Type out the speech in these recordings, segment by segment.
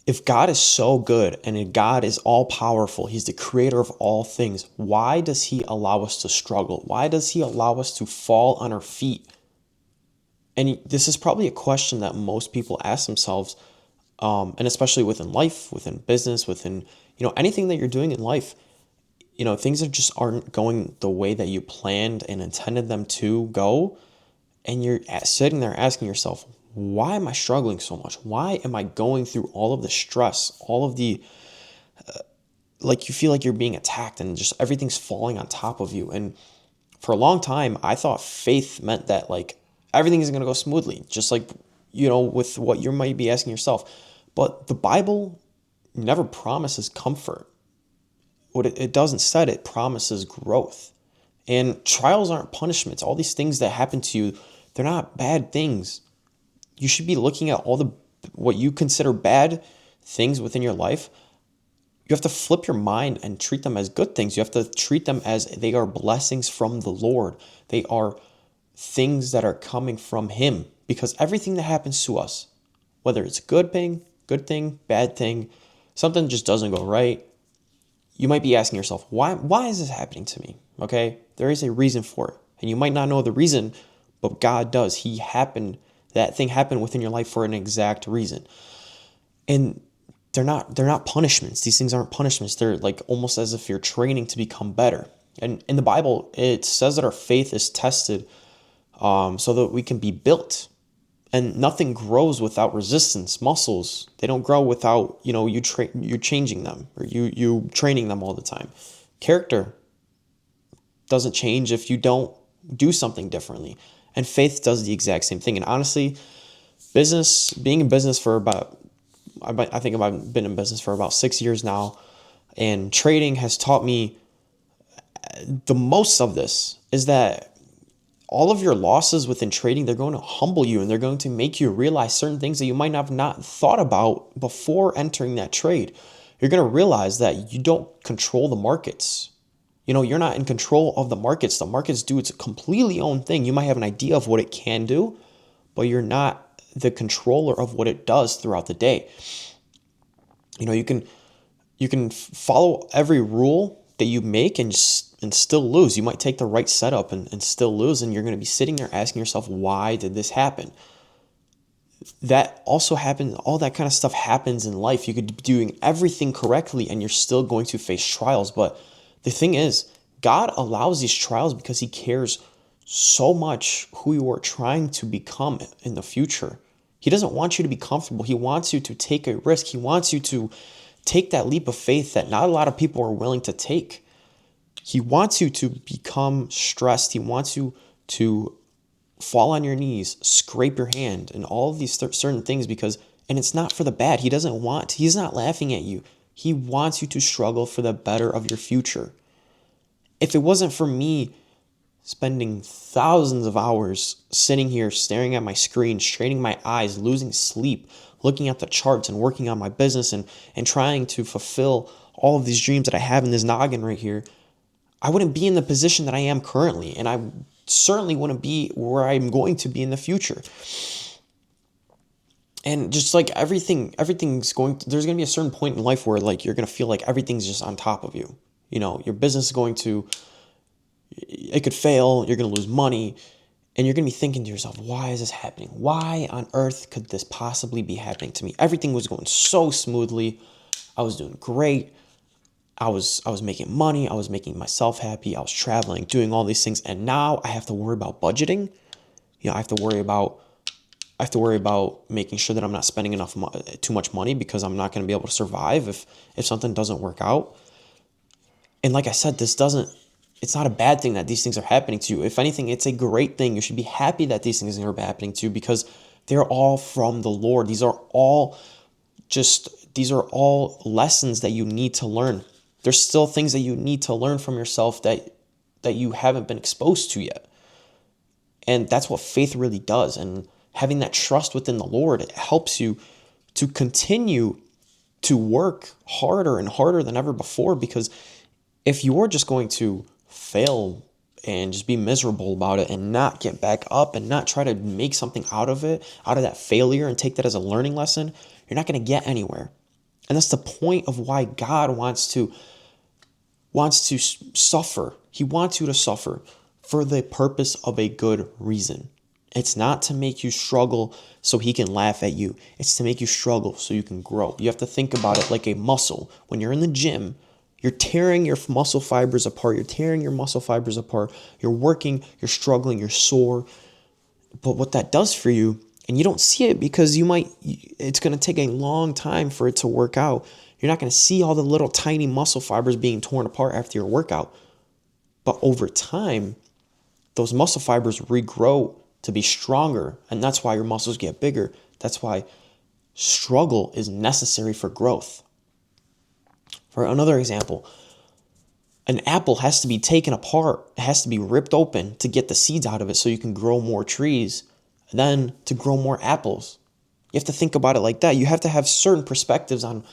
If God is so good and if God is all powerful, He's the creator of all things, why does He allow us to struggle? Why does He allow us to fall on our feet? And this is probably a question that most people ask themselves, and especially within life, within business, within anything that you're doing in life. Things that just aren't going the way that you planned and intended them to go, and you're sitting there asking yourself, why am I struggling so much? Why am I going through all of the stress, all of the like you feel like you're being attacked and just everything's falling on top of you. And for a long time, I thought faith meant that like everything is going to go smoothly, just like, with what you might be asking yourself. But the Bible never promises comfort. What it does instead, it promises growth. And trials aren't punishments. All these things that happen to you, they're not bad things. You should be looking at all the what you consider bad things within your life. You have to flip your mind and treat them as good things. You have to treat them as they are blessings from the Lord. They are things that are coming from Him. Because everything that happens to us, whether it's a good thing, bad thing, something just doesn't go right, you might be asking yourself, why is this happening to me? Okay? There is a reason for it. And you might not know the reason, but God does. That thing happened within your life for an exact reason. And they're not punishments. These things aren't punishments. They're like almost as if you're training to become better. And in the Bible, it says that our faith is tested so that we can be built. And nothing grows without resistance. Muscles, they don't grow without, you changing them or you training them all the time. Character doesn't change if you don't do something differently. And faith does the exact same thing. And honestly, being in business for about, I think I've been in business for about 6 years now, and trading has taught me the most of this is that all of your losses within trading, they're going to humble you and they're going to make you realize certain things that you might have not thought about before entering that trade. You're going to realize that you don't control the markets. You're not in control of the markets. The markets do its completely own thing. You might have an idea of what it can do, but you're not the controller of what it does throughout the day. You can follow every rule that you make and still lose. You might take the right setup and still lose, and you're going to be sitting there asking yourself, why did this happen? That also happens, all that kind of stuff happens in life. You could be doing everything correctly and you're still going to face trials. But the thing is, God allows these trials because He cares so much who you are trying to become in the future. He doesn't want you to be comfortable. He wants you to take a risk. He wants you to take that leap of faith that not a lot of people are willing to take. He wants you to become stressed. He wants you to fall on your knees, scrape your hand, and all of these certain things and it's not for the bad. He's not laughing at you. He wants you to struggle for the better of your future. If it wasn't for me spending thousands of hours sitting here staring at my screen, straining my eyes, losing sleep, looking at the charts and working on my business and trying to fulfill all of these dreams that I have in this noggin right here, I wouldn't be in the position that I am currently. And I certainly wouldn't be where I'm going to be in the future. And just like there's going to be a certain point in life where like you're going to feel like everything's just on top of you. Your business is it could fail, you're going to lose money, and you're going to be thinking to yourself, why is this happening? Why on earth could this possibly be happening to me? Everything was going so smoothly. I was doing great. I was making money. I was making myself happy. I was traveling, doing all these things. And now I have to worry about budgeting. I have to worry about making sure that I'm not spending too much money because I'm not going to be able to survive if something doesn't work out. And like I said, it's not a bad thing that these things are happening to you. If anything, it's a great thing. You should be happy that these things are happening to you because they're all from the Lord. These are all lessons that you need to learn. There's still things that you need to learn from yourself that you haven't been exposed to yet. And that's what faith really does. And having that trust within the Lord, it helps you to continue to work harder and harder than ever before. Because if you're just going to fail and just be miserable about it and not get back up and not try to make something out of that failure and take that as a learning lesson, you're not going to get anywhere. And that's the point of why God wants to suffer. He wants you to suffer for the purpose of a good reason. It's not to make you struggle so he can laugh at you. It's to make you struggle so you can grow. You have to think about it like a muscle. When you're in the gym, you're tearing your muscle fibers apart. You're working, you're struggling, you're sore. But what that does for you, and you don't see it because it's going to take a long time for it to work out. You're not going to see all the little tiny muscle fibers being torn apart after your workout. But over time, those muscle fibers regrow to be stronger, and that's why your muscles get bigger. That's why struggle is necessary for growth. For another example, an apple has to be taken apart. It has to be ripped open to get the seeds out of it so you can grow more trees, then to grow more apples. You have to think about it like that. You have to have certain perspectives on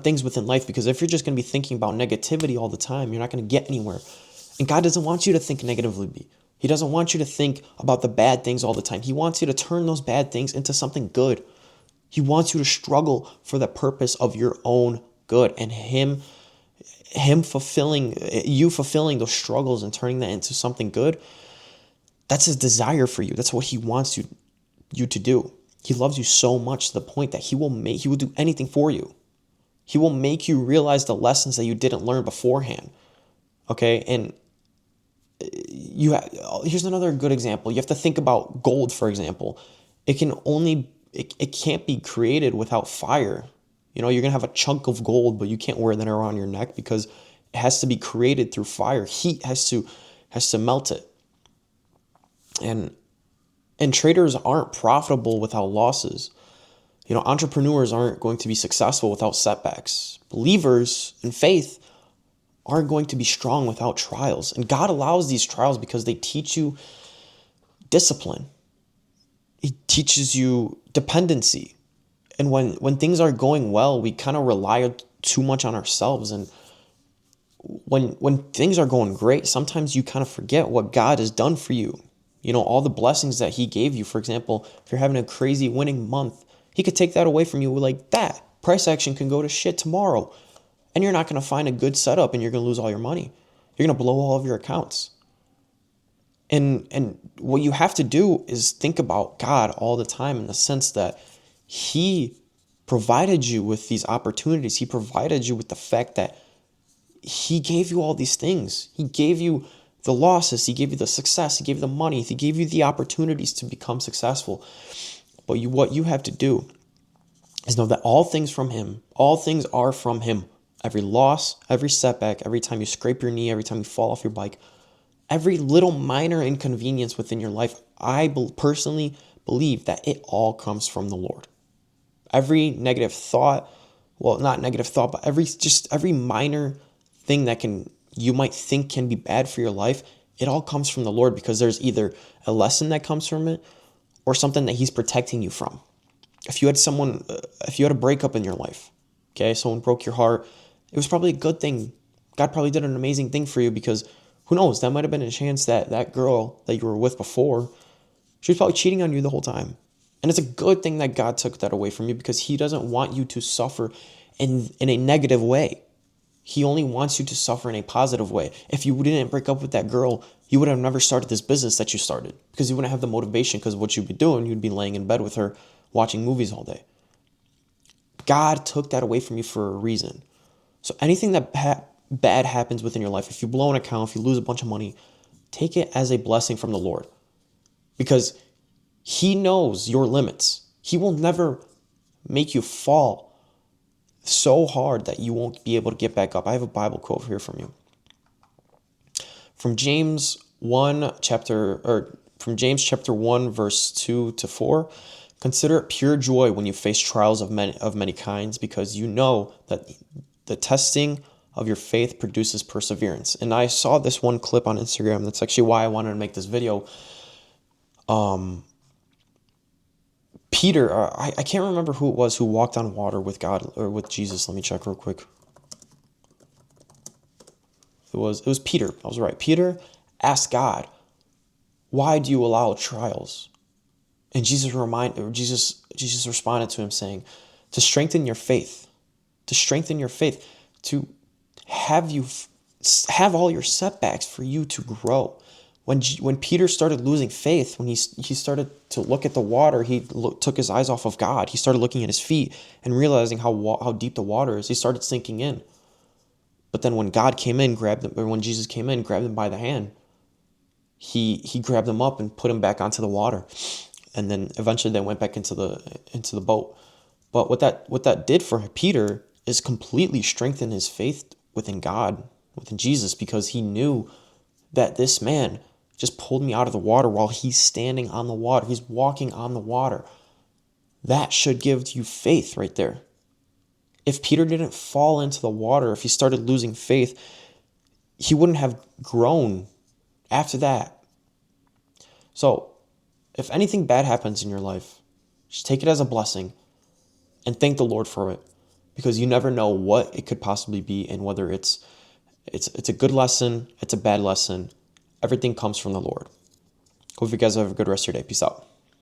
things within life, because if you're just going to be thinking about negativity all the time, you're not going to get anywhere. And God doesn't want you to think negatively. He doesn't want you to think about the bad things all the time. He wants you to turn those bad things into something good. He wants you to struggle for the purpose of your own good, and you fulfilling those struggles and turning that into something good. That's his desire for you. That's what he wants you to do. He loves you so much to the point that he will do anything for you. He will make you realize the lessons that you didn't learn beforehand. Okay? And here's another good example. You have to think about gold, for example. It can't be created without fire. You're going to have a chunk of gold, but you can't wear that around your neck because it has to be created through fire. Heat has to melt it. And traders aren't profitable without losses. Entrepreneurs aren't going to be successful without setbacks. Believers in faith aren't going to be strong without trials. And God allows these trials because they teach you discipline. He teaches you dependency. And when things are going well, we kind of rely too much on ourselves. And when things are going great, sometimes you kind of forget what God has done for you. All the blessings that he gave you. For example, if you're having a crazy winning month, he could take that away from you like that. Price action can go to shit tomorrow. And you're not going to find a good setup, and you're going to lose all your money. You're going to blow all of your accounts. And what you have to do is think about God all the time, in the sense that he provided you with these opportunities. He provided you with the fact that he gave you all these things. He gave you the losses. He gave you the success. He gave you the money. He gave you the opportunities to become successful. But what you have to do is know that all things are from him. Every loss, every setback, every time you scrape your knee, every time you fall off your bike, every little minor inconvenience within your life, I personally believe that it all comes from the Lord. Every negative thought, well, not negative thought, but every minor thing that you might think can be bad for your life, it all comes from the Lord, because there's either a lesson that comes from it or something that he's protecting you from. If you had a breakup in your life, okay, someone broke your heart, it was probably a good thing. God probably did an amazing thing for you, because who knows, that might have been a chance that girl that you were with before, she was probably cheating on you the whole time. And it's a good thing that God took that away from you, because he doesn't want you to suffer in a negative way. He only wants you to suffer in a positive way. If you didn't break up with that girl, you would have never started this business that you started, because you wouldn't have the motivation, because of what you'd be doing. You'd be laying in bed with her, watching movies all day. God took that away from you for a reason. So anything that bad happens within your life, if you blow an account, if you lose a bunch of money, take it as a blessing from the Lord, because he knows your limits. He will never make you fall so hard that you won't be able to get back up. I have a Bible quote here from you. From James chapter 1, verse 2 to 4. Consider it pure joy when you face trials of many kinds, because you know that the testing of your faith produces perseverance. And I saw this one clip on Instagram. That's actually why I wanted to make this video. Peter, I can't remember who it was who walked on water with God or with Jesus. Let me check real quick. It was Peter. I was right. Peter asked God, "Why do you allow trials?" And Jesus responded to him saying, "To strengthen your faith. to strengthen your faith, to have you have all your setbacks for you to grow. When Peter started losing faith, when he started to look at the water, took his eyes off of God. He started looking at his feet and realizing how deep the water is. He started sinking in. But then when God came in, grabbed him, or when Jesus came in, grabbed him by the hand, he grabbed him up and put him back onto the water. And then eventually they went back into the boat. But what that did for Peter is completely strengthen his faith within God, within Jesus, because he knew that this man just pulled me out of the water while he's standing on the water. He's walking on the water. That should give you faith right there. If Peter didn't fall into the water, if he started losing faith, he wouldn't have grown after that. So, if anything bad happens in your life, just take it as a blessing and thank the Lord for it, because you never know what it could possibly be, and whether it's a good lesson, it's a bad lesson. Everything comes from the Lord. Hope you guys have a good rest of your day. Peace out.